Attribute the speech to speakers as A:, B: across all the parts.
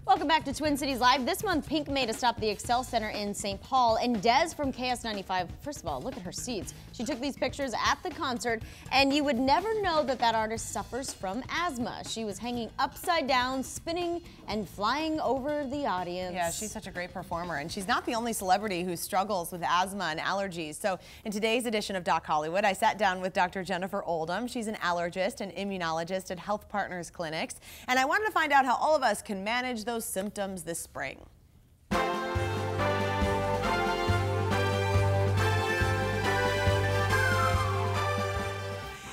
A: Welcome back to Twin Cities Live. This month, Pink made a stop at the Excel Center in St. Paul, and Des from KS95, first of all, look at her seats. She took these pictures at the concert, and you would never know that that artist suffers from asthma. She was hanging upside down, spinning, and flying over the audience.
B: Yeah, she's such a great performer, and she's not the only celebrity who struggles with asthma and allergies. So in today's edition of Doc Hollywood, I sat down with Dr. Jennifer Oldham. She's an allergist and immunologist at Health Partners Clinics, and I wanted to find out how all of us can manage those symptoms this spring.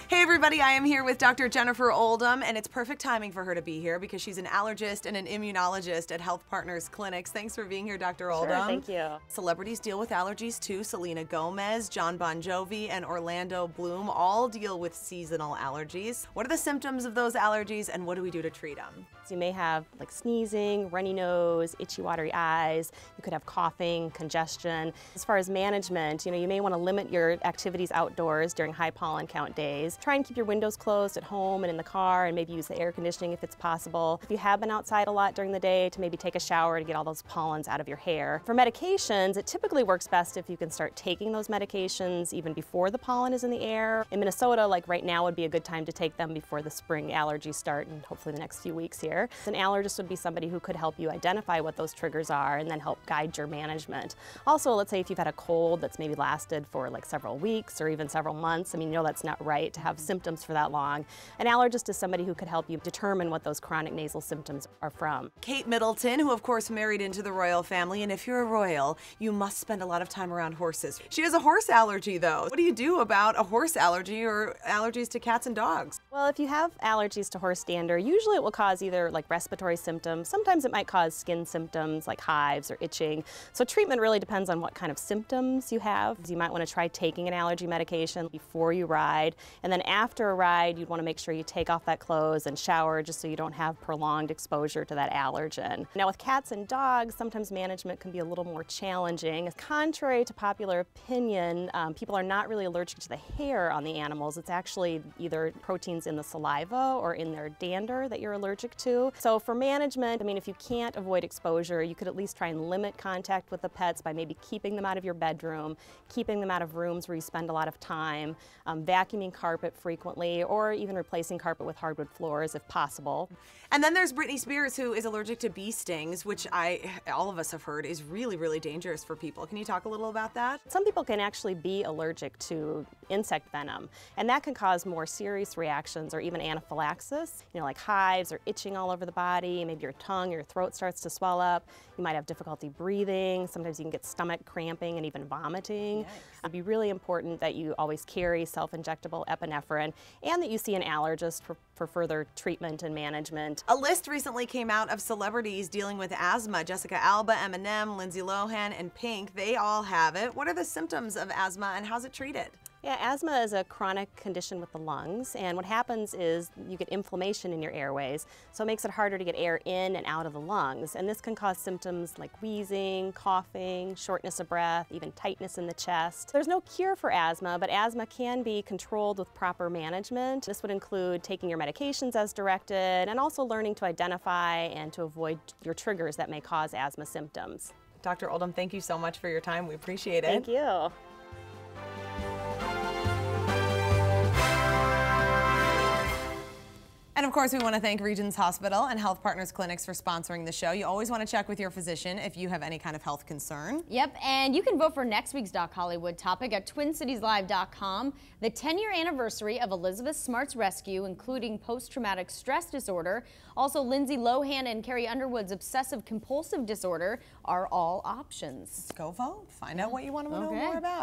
B: Hey everybody, I am here with Dr. Jennifer Oldham, and it's perfect timing for her to be here because she's an allergist and an immunologist at Health Partners Clinics. Thanks for being here, Dr. Oldham.
C: Sure, thank you.
B: Celebrities deal with allergies too. Selena Gomez, John Bon Jovi, and Orlando Bloom all deal with seasonal allergies. What are the symptoms of those allergies, and what do we do to treat them?
C: So you may have like sneezing, runny nose, itchy, watery eyes. You could have coughing, congestion. As far as management, you may want to limit your activities outdoors during high pollen count days. Try and keep your windows closed at home and in the car, and maybe use the air conditioning if it's possible. If you have been outside a lot during the day, to maybe take a shower to get all those pollens out of your hair. For medications, it typically works best if you can start taking those medications even before the pollen is in the air. In Minnesota, like right now, would be a good time to take them before the spring allergies start, and hopefully the next few weeks here. An allergist would be somebody who could help you identify what those triggers are and then help guide your management. Also, let's say if you've had a cold that's maybe lasted for like several weeks or even several months, that's not right to have symptoms for that long. An allergist is somebody who could help you determine what those chronic nasal symptoms are from.
B: Kate Middleton, who of course married into the royal family, and if you're a royal, you must spend a lot of time around horses. She has a horse allergy though. What do you do about a horse allergy or allergies to cats and dogs?
C: Well, if you have allergies to horse dander, usually it will cause either like respiratory symptoms. Sometimes it might cause skin symptoms like hives or itching. So treatment really depends on what kind of symptoms you have. You might want to try taking an allergy medication before you ride, and then after a ride you'd want to make sure you take off that clothes and shower just so you don't have prolonged exposure to that allergen. Now with cats and dogs, sometimes management can be a little more challenging. Contrary to popular opinion, people are not really allergic to the hair on the animals. It's actually either proteins in the saliva or in their dander that you're allergic to. So for management, if you can't avoid exposure, you could at least try and limit contact with the pets by maybe keeping them out of your bedroom, keeping them out of rooms where you spend a lot of time, vacuuming carpet frequently, or even replacing carpet with hardwood floors if possible.
B: And then there's Britney Spears, who is allergic to bee stings, which all of us have heard is really, really dangerous for people. Can you talk a little about that?
C: Some people can actually be allergic to insect venom, and that can cause more serious reactions or even anaphylaxis, like hives or itching all over the body. Maybe your tongue, your throat starts to swell up. You might have difficulty breathing. Sometimes you can get stomach cramping and even vomiting.
B: Yikes.
C: It'd be really important that you always carry self-injectable epinephrine and that you see an allergist for further treatment and management.
B: A list recently came out of celebrities dealing with asthma. Jessica Alba, Eminem, Lindsay Lohan, and Pink, they all have it. What are the symptoms of asthma and how's it treated?
C: Yeah, asthma is a chronic condition with the lungs, and what happens is you get inflammation in your airways, so it makes it harder to get air in and out of the lungs, and this can cause symptoms like wheezing, coughing, shortness of breath, even tightness in the chest. There's no cure for asthma, but asthma can be controlled with proper management. This would include taking your medications as directed and also learning to identify and to avoid your triggers that may cause asthma symptoms.
B: Dr. Oldham, thank you so much for your time. We appreciate it.
C: Thank you.
B: And of course, we want to thank Regions Hospital and Health Partners Clinics for sponsoring the show. You always want to check with your physician if you have any kind of health concern.
A: Yep, and you can vote for next week's Doc Hollywood topic at TwinCitiesLive.com. The 10-year anniversary of Elizabeth Smart's rescue, including post-traumatic stress disorder. Also, Lindsay Lohan and Carrie Underwood's obsessive-compulsive disorder are all options.
B: Go vote. Find out what you want to know
A: Okay.
B: more about.